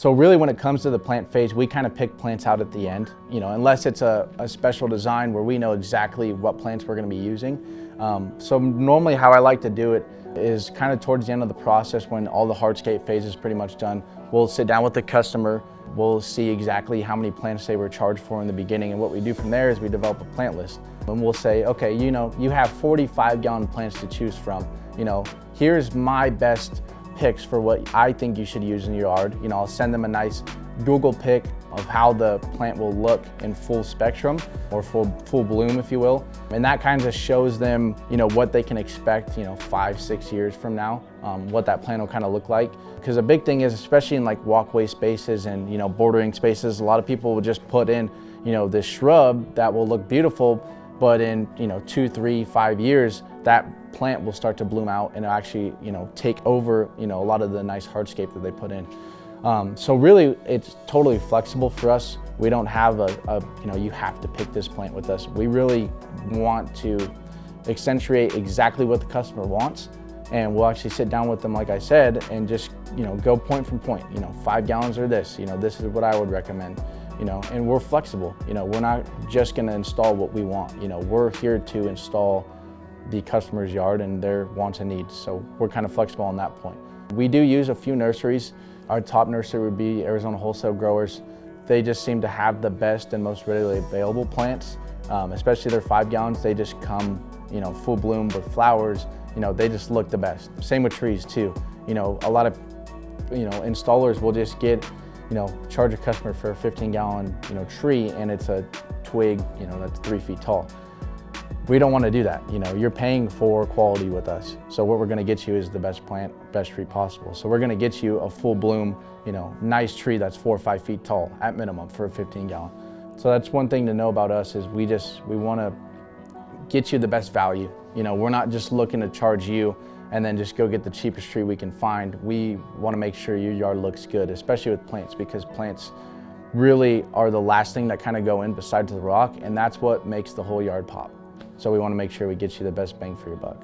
So really when it comes to the plant phase, we kind of pick plants out at the end, unless it's a special design where we know exactly what plants we're going to be using. So normally how I like to do it is kind of towards the end of the process when all the hardscape phase is pretty much done. We'll sit down with the customer, we'll see exactly how many plants they were charged for in the beginning, and what we do from there is we develop a plant list. And we'll say, okay, you have 45-gallon plants to choose from. Here's my best picks for what I think you should use in your yard. I'll send them a nice Google pic of how the plant will look in full spectrum or full bloom, if you will. And that kind of shows them, what they can expect, 5-6 years from now, what that plant will kind of look like. Because a big thing is, especially in like walkway spaces and, bordering spaces, a lot of people will just put in, this shrub that will look beautiful, but in, 2, 3, 5 years, that plant will start to bloom out and actually, take over, a lot of the nice hardscape that they put in. So really, it's totally flexible for us. We don't have you have to pick this plant with us. We really want to accentuate exactly what the customer wants, and we'll actually sit down with them, like I said, and just, go point from point. 5 gallons or this, this is what I would recommend. And we're flexible. We're not just going to install what we want. We're here to install the customer's yard and their wants and needs. So we're kind of flexible on that point. We do use a few nurseries. Our top nursery would be Arizona Wholesale Growers. They just seem to have the best and most readily available plants, especially their 5 gallons. They just come, full bloom with flowers. They just look the best. Same with trees too. A lot of, installers will just get, charge a customer for a 15-gallon, tree, and it's a twig, that's 3 feet tall. We don't want to do that. You're paying for quality with us. So what we're going to get you is the best plant, best tree possible. So we're going to get you a full bloom, nice tree that's 4 or 5 feet tall at minimum for a 15-gallon. So that's one thing to know about us is we want to get you the best value. We're not just looking to charge you and then just go get the cheapest tree we can find. We want to make sure your yard looks good, especially with plants, because plants really are the last thing that kind of go in besides the rock, and that's what makes the whole yard pop. So we want to make sure we get you the best bang for your buck.